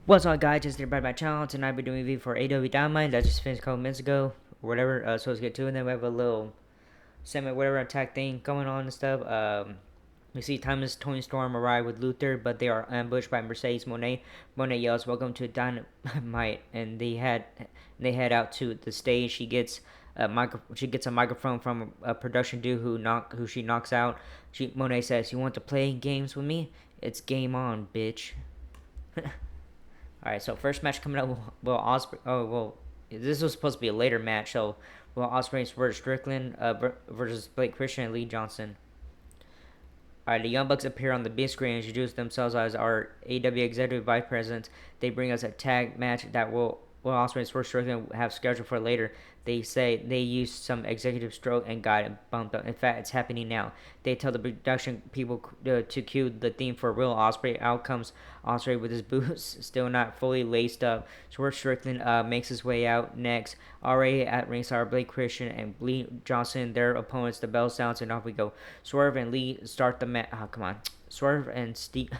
What's up, guys? Just here by my channel. Tonight we're doing a review for Aew Dynamite that just finished a couple minutes ago, or whatever. So let's get to it. And then we have a little semi whatever attack thing going on and stuff. We see Timeless Tony Storm arrive with Luther, but they are ambushed by Mercedes Monet. Monet yells, "Welcome to Dynamite," and they head out to the stage. She gets a microphone from a production dude who she knocks out. Monet says, "You want to play games with me? It's game on, bitch." All right, so first match coming up, Will Ospreay. Oh well, this was supposed to be a later match. So Will Ospreay versus Strickland versus Blake Christian and Lee Johnson. All right, the Young Bucks appear on the big screen and introduce themselves as our AW Executive Vice Presidents. They bring us a tag match that Will Ospreay's first Strickland have scheduled for later. They say they used some executive stroke and got it bumped up. In fact, it's happening now. They tell the production people to cue the theme for Will Ospreay. Out comes Ospreay with his boots still not fully laced up. Swerve Strickland makes his way out next. Already at ringside are Blake Christian and Lee Johnson, their opponents. The bell sounds and off we go. Swerve and Lee start the match. Oh, come on. Swerve and Steve.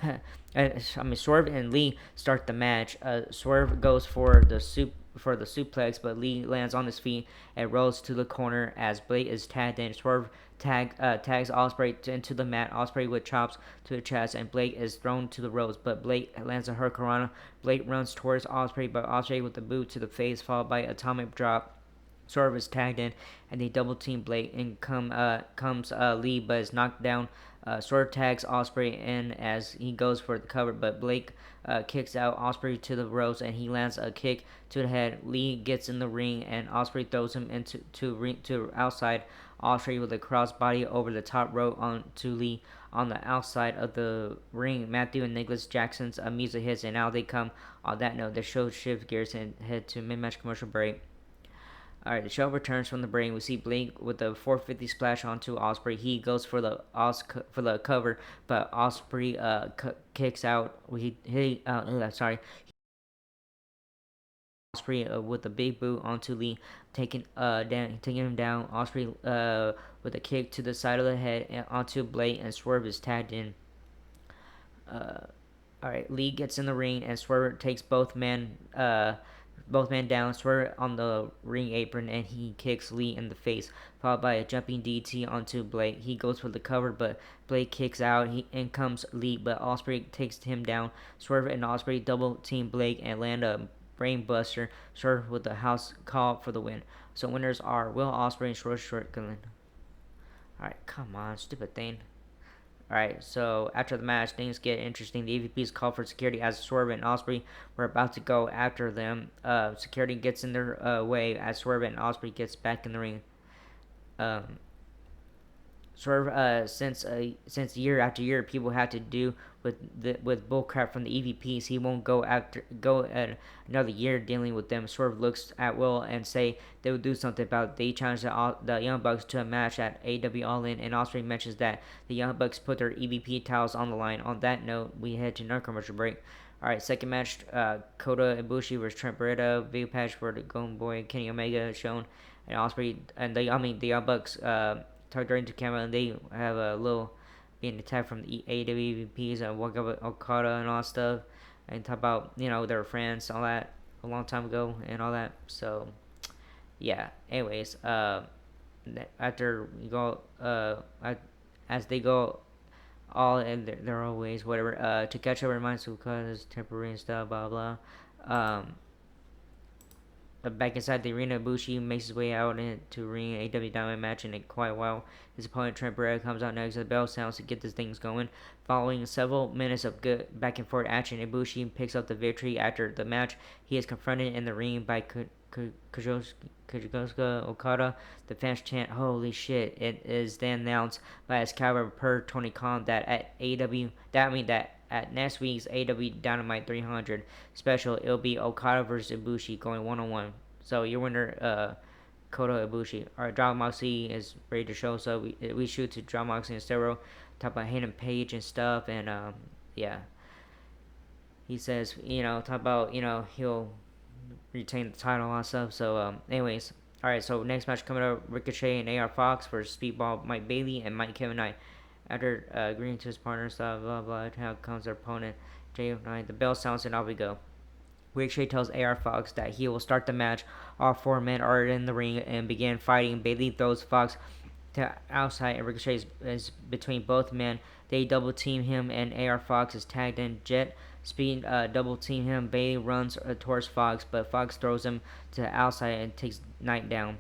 Swerve and Lee start the match. Swerve goes for the suplex, but Lee lands on his feet and rolls to the corner as Blake is tagged in. Swerve tags Ospreay into the mat. Ospreay with chops to the chest, and Blake is thrown to the ropes, but Blake lands a hurricanrana. Blake runs towards Ospreay, but Ospreay with the boot to the face, followed by atomic drop. Swerve is tagged in, and they double team Blake. And comes Lee, but is knocked down. Swerve tags Ospreay in as he goes for the cover, but Blake kicks out Ospreay to the ropes, and he lands a kick to the head. Lee gets in the ring, and Ospreay throws him to outside. Ospreay with a crossbody over the top rope onto Lee on the outside of the ring. Matthew and Nicholas Jackson's music hits, and now they come. On that note, the show shifts gears and head to mid-match commercial break. Alright, the show returns from the break. We see Blake with the 450 splash onto Ospreay. He goes for the cover, but Ospreay kicks out. Ospreay with a big boot onto Lee, taking him down. Ospreay with a kick to the side of the head and onto Blake, and Swerve is tagged in. Uh, all right, Lee gets in the ring and Swerve takes both men down. Swerve on the ring apron and he kicks Lee in the face, followed by a jumping DT onto Blake. He goes for the cover, but Blake kicks out. In comes Lee, but Ospreay takes him down. Swerve and Ospreay double team Blake and land a brainbuster. Swerve with the house call for the win. So winners are Will Ospreay and Swerve Strickland. All right, come on, stupid thing. Alright, so after the match, things get interesting. The EVPs call for security as Swerve and Ospreay were about to go after them. Security gets in their way as Swerve and Ospreay gets back in the ring. Um, Swerve, since year after year, people have to do with bullcrap from the EVPs. He won't go at another year dealing with them. Swerve looks at Will and say they will do something about it. They challenge the Young Bucks to a match at AW All In, and Ospreay mentions that the Young Bucks put their EVP titles on the line. On that note, we head to another commercial break. All right, second match: Kota Ibushi versus Trent Beretta. Big patch for the Golden Boy Kenny Omega shown, and Ospreay and the Young Bucks talk during the camera, and they have a little being attacked from the AWVPs and walk up with Okada and all that stuff, and talk about they were friends, all that a long time ago and all that. So yeah. Anyways, after you go, as they go all in their own ways, whatever. To catch up reminds Okada's temporary and stuff, blah blah. Um, Back inside the arena, Ibushi makes his way out into ring AW Dynamite match in a quiet while his opponent Trent Beretta comes out next. The bell sounds to get this things going. Following several minutes of good back and forth action, Ibushi picks up the victory. After the match, he is confronted in the ring by Kazuchika Okada. The fans chant, "Holy shit!" It is then announced by Excalibur per Tony Khan that at next week's AW Dynamite 300 special, it'll be Okada versus Ibushi going one-on-one. So your winner, Kota Ibushi. Our John Moxley is ready to show, so we shoot to John Moxley and Stereo, talk about Hayden Page and stuff, and yeah. He says, talk about, he'll retain the title and all that stuff. So, anyways, all right. So next match coming up: Ricochet and AR Fox versus Speedball Mike Bailey and Mike Kevin Knight. After agreeing to his partner, stuff, blah blah. How comes their opponent? Jay Knight. The bell sounds and off we go. Ricochet tells AR Fox that he will start the match. All four men are in the ring and begin fighting. Bailey throws Fox to outside and Ricochet is between both men. They double team him and AR Fox is tagged in. Jet Speed double team him. Bailey runs towards Fox, but Fox throws him to the outside and takes Knight down.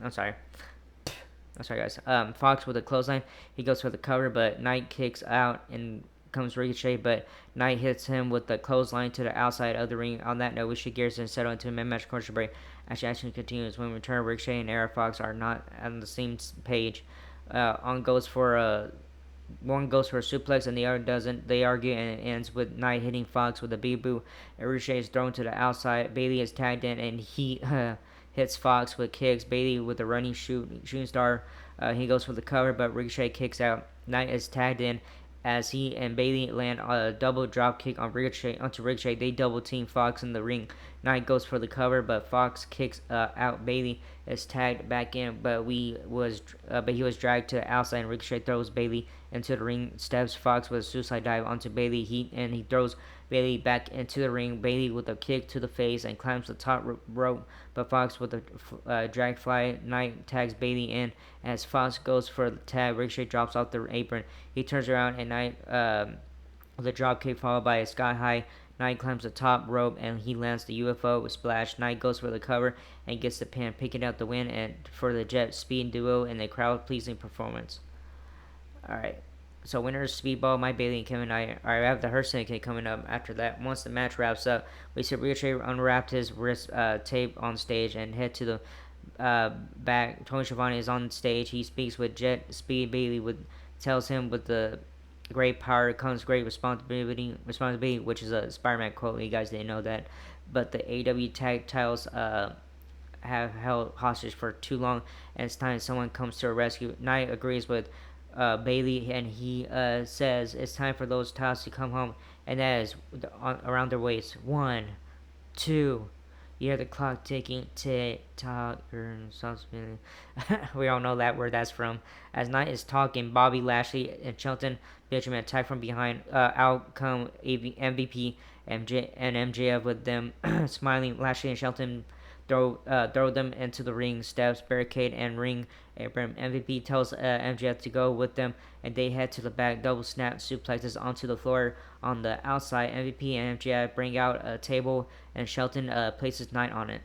I'm sorry. I'm sorry, guys. Fox with a clothesline. He goes for the cover, but Knight kicks out and comes Ricochet, but Knight hits him with the clothesline to the outside of the ring. On that note, we should gears and settle into a mid-match commercial break. As action continues, when we return, Ricochet and AR Fox are not on the same page. One goes for a suplex and the other doesn't. They argue and it ends with Knight hitting Fox with a boo. Ricochet is thrown to the outside. Bailey is tagged in and he hits Fox with kicks. Bailey with a running shooting star. He goes for the cover, but Ricochet kicks out. Knight is tagged in as he and Bailey land a double drop kick on onto Ricochet. They double team Fox in the ring. Knight goes for the cover, but Fox kicks out. Bailey is tagged back in, but he was dragged to the outside. And Ricochet throws Bailey into the ring. Steps Fox with a suicide dive onto Bailey. He throws Bailey back into the ring. Bailey with a kick to the face and climbs the top rope, but Fox with a drag fly. Knight tags Bailey in as Fox goes for the tag. Ricochet drops off the apron. He turns around and Knight with a drop kick followed by a sky high. Knight climbs the top rope and he lands the UFO with splash. Knight goes for the cover and gets the pin, picking out the win and for the Jet Speed duo in a crowd pleasing performance. Alright. So winners Speedball, Mike Bailey, and Kevin Knight. I have the Hurt Syndicate coming up after that. Once the match wraps up, we see Ricochet unwrapped his wrist tape on stage and head to the back. Tony Schiavone is on stage. He speaks with Jet Speed. Bailey tells him with the great power comes great responsibility, which is a Spider-Man quote. You guys didn't know that. But the AEW tag titles have held hostage for too long, and it's time someone comes to a rescue. Knight agrees with Bailey, and he says it's time for those titles to come home, and that is around their waist. 1, 2. You hear the clock ticking, tick tock, we all know that where that's from. As Knight is talking, Bobby Lashley and Shelton Benjamin attack from behind. Out come MVP and MJF with them smiling. Lashley and Shelton throw them into the ring steps, barricade, and ring apron. MVP tells MJF to go with them, and they head to the back. Double snap suplexes onto the floor on the outside. MVP and MJF bring out a table, and Shelton places Knight on it.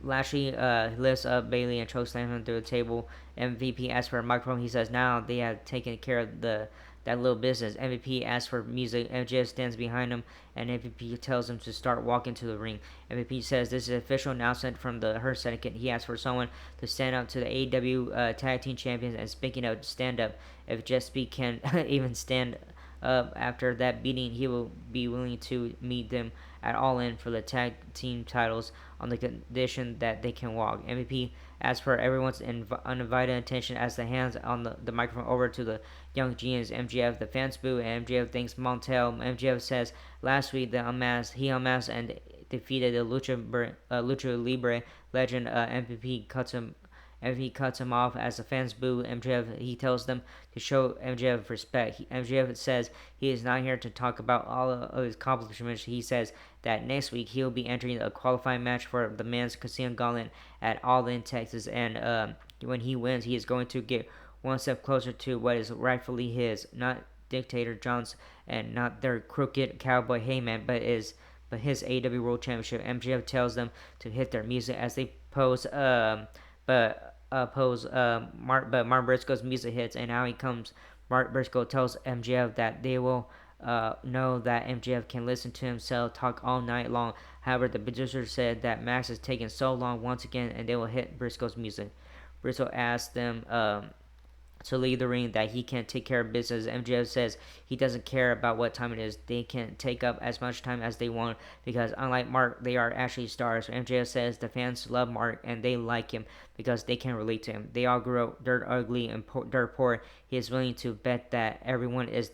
Lashley lifts up Bailey and chokeslams him through the table. MVP asks for a microphone. He says now they have taken care of that little business. MVP asks for music. MJF stands behind him, and MVP tells him to start walking to the ring. MVP says this is an official announcement from the Hurt Syndicate. He asks for someone to stand up to the AEW Tag Team Champions, and speaking of stand up, if Jet Speed can even stand up after that beating, he will be willing to meet them at All In for the tag team titles on the condition that they can walk. MVP asks for everyone's uninvited attention as they hands on the microphone over to the Young Genius. MJF, the fans boo, and MJF thanks Montel. MJF says last week he unmasked and defeated the Lucha Libre legend. MVP cuts him off as the fans boo MJF. He tells them to show MJF respect. MJF says he is not here to talk about all of his accomplishments. He says that next week he'll be entering a qualifying match for the men's Casino Gauntlet at All In, Texas, and when he wins, he is going to get one step closer to what is rightfully his, not Dictator John's and not their crooked cowboy Heyman, but his AEW World Championship. MJF tells them to hit their music as they pose, but Mark Briscoe's music hits, and now he comes. Mark Briscoe tells MJF that they will know that MJF can listen to himself talk all night long. However, the producer said that Max is taking so long once again, and they will hit Briscoe's music. Briscoe asks them to leave the ring, that he can take care of business. MJF says he doesn't care about what time it is. They can take up as much time as they want because unlike Mark, they are actually stars. MJF says the fans love Mark and they like him because they can relate to him. They all grew up dirt ugly and dirt poor. He is willing to bet that everyone in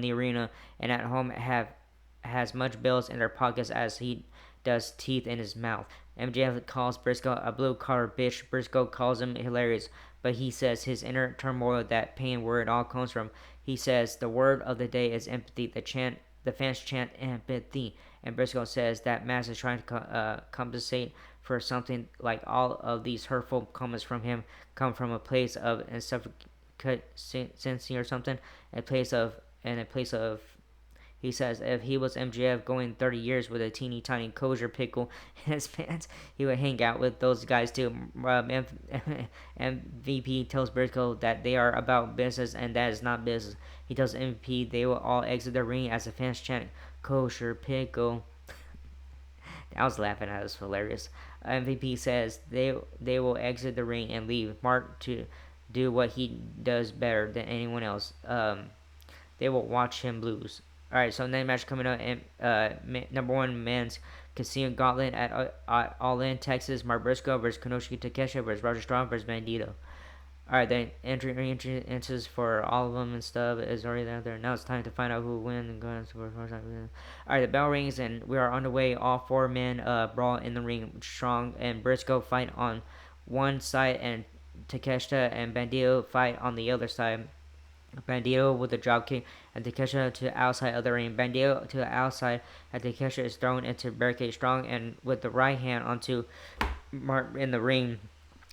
the arena and at home has much bills in their pockets as he does teeth in his mouth. MJF calls Briscoe a blue-collar bitch. Briscoe calls him hilarious, but he says his inner turmoil, that pain, where it all comes from. He says the word of the day is empathy. The chant the fans chant empathy, and Briscoe says that Max is trying to compensate for something like all of these hurtful comments from him come from a place of insufficiency or something, a place of he says if he was MJF going 30 years with a teeny tiny kosher pickle in his pants, he would hang out with those guys too. MVP tells Briscoe that they are about business and that is not business. He tells MVP they will all exit the ring as the fans chant kosher pickle. I was laughing at it. It was hilarious. MVP says they will exit the ring and leave Mark to do what he does better than anyone else. They will watch him lose. All right, so next match coming up, and number one men's Casino Gauntlet at All In Texas. Mark Briscoe versus Konosuke Takeshita versus Roger Strong versus Bandito. All right, then entries for all of them and stuff is already out there. Now it's time to find out who will win and go on. All right, the bell rings and we are underway. All four men brawl in the ring. Strong and Briscoe fight on one side, and Takeshita and Bandito fight on the other side. Bandito with a drop kick and Takeshita to the outside of the ring. Bandito to the outside and Takeshita is thrown into barricade. Strong and with the right hand onto Mark in the ring.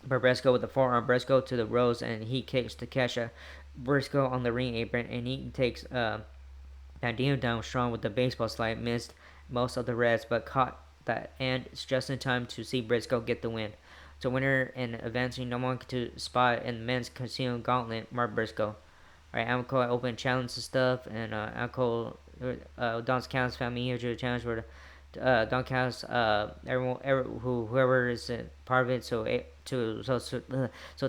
Briscoe with the forearm. Briscoe to the ropes and he kicks Takeshita. Briscoe on the ring apron and he takes Bandito down. Strong with the baseball slide. Missed most of the reds but caught that and it's just in time to see Briscoe get the win. So winner and advancing no one to spot in the men's Casino Gauntlet, Mark Briscoe. Alright, Amco open challenge and stuff, and Amco, Don Counts found me here to challenge for Don Counts, whoever is part of it. So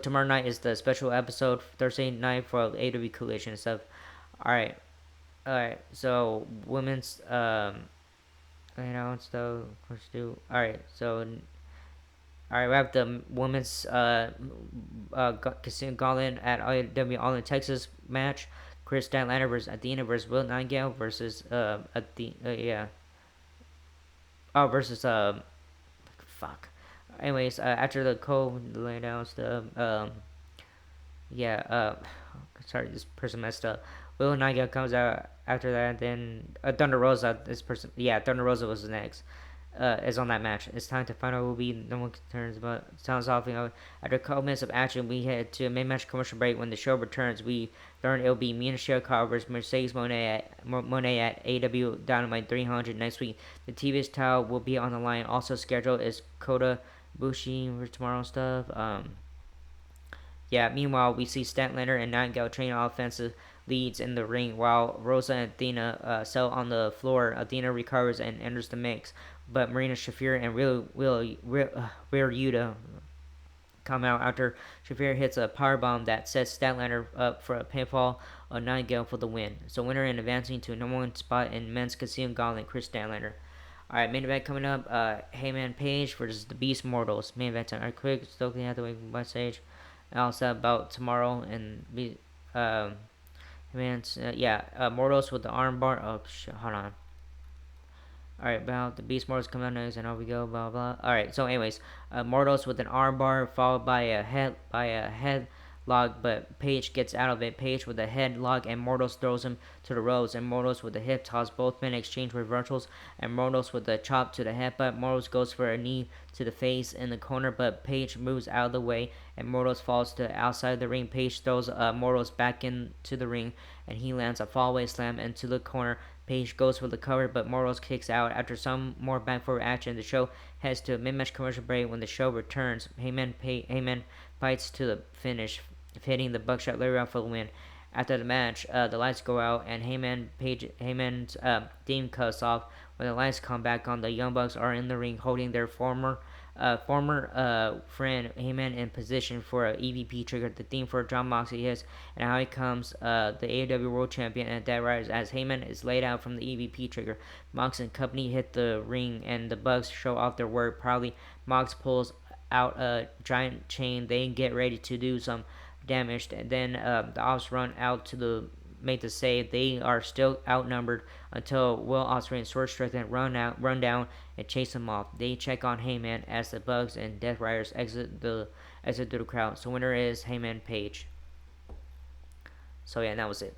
tomorrow night is the special episode. Thursday night for AW Collision and stuff. Alright, so women's stuff. Let's do. Alright, so. Alright, we have the women's Casino Gauntlet at AEW All in Texas match. Chris Statlander versus Athena versus Will Nightingale versus versus fuck. Anyways, after the lay down stuff, sorry, this person messed up. Will Nightingale comes out after that. Then Thunder Rosa. Thunder Rosa was the next. Is on that match. It's time to find out who will be no one concerns about. Sounds off. After a couple minutes of action, we head to a main match commercial break. When the show returns, we learn it'll be Mina Shirakawa versus Mercedes Moné at Aew Dynamite 300 next week. The TV's title will be on the line. Also scheduled is Kota Bushi for tomorrow stuff. Meanwhile, we see Statlander and Nightingale train offensive leads in the ring while Rosa and Athena sell on the floor. Athena recovers and enters the mix, but Marina Shafir and Rear Yuta come out after Shafir hits a powerbomb that sets Statlander up for a pinfall on Nightingale for the win. So winner and advancing to number one spot in men's Casino Gauntlet, Chris Statlander. Alright, main event coming up, Heyman Page versus the Beast Mortals. Main event time. Alright, quick, Stokely Hathaway backstage. Also about tomorrow and Mortals with the armbar. Oh shit, hold on. Alright, about the Beast Mortals coming out next, and off we go, blah blah. Alright, so anyways, Mortals with an armbar followed by a headlock, but Page gets out of it. Page with a headlock, and Mortals throws him to the ropes, and Mortals with a hip toss. Both men exchange reversals, and Mortals with a chop to the headbutt. Mortals goes for a knee to the face in the corner, but Page moves out of the way, and Mortals falls to the outside of the ring. Page throws Mortals back into the ring, and he lands a fallaway slam into the corner. Page goes for the cover, but Mortals kicks out. After some more back forward action, the show heads to a mid-match commercial break. When the show returns, Heyman fights to the finish, hitting the buckshot lariat for the win. After the match, the lights go out, and Heyman's theme cuts off. When the lights come back on, the Young Bucks are in the ring holding their former friend Heyman in position for a EVP trigger. The theme for John Moxley is, and how he comes the AEW World Champion at that rise as Heyman is laid out from the EVP trigger. Mox and company hit the ring, and the Bucks show off their work proudly. Mox pulls out a giant chain. They get ready to do some damage, and then the Ops run out to make the save. They are still outnumbered until Will Ospreay and Sword Strickland run down and chase them off. They check on Heyman as the Bugs and Death Riders exit the crowd. So winner is Heyman Page. So yeah, that was it.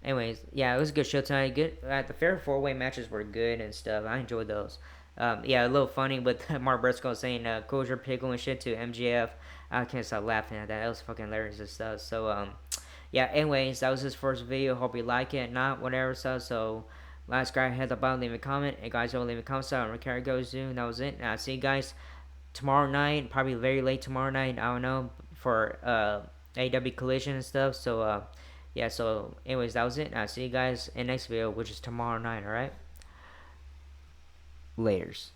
Anyways, yeah, it was a good show tonight. Good. The fair four-way matches were good and stuff. I enjoyed those. Yeah, a little funny with Mark Briscoe saying "Kosher Pickle" and shit to MJF. I can't stop laughing at that. That was fucking hilarious and stuff. So yeah. Anyways, that was his first video. Hope you like it. Not whatever stuff. So last guy hit the button, leave a comment. Hey guys, don't leave a comment. So where Carrie goes soon. That was it. I'll see you guys tomorrow night. Probably very late tomorrow night. I don't know for AW Collision and stuff. So yeah. So anyways, that was it. I'll see you guys in the next video, which is tomorrow night. All right. Laters.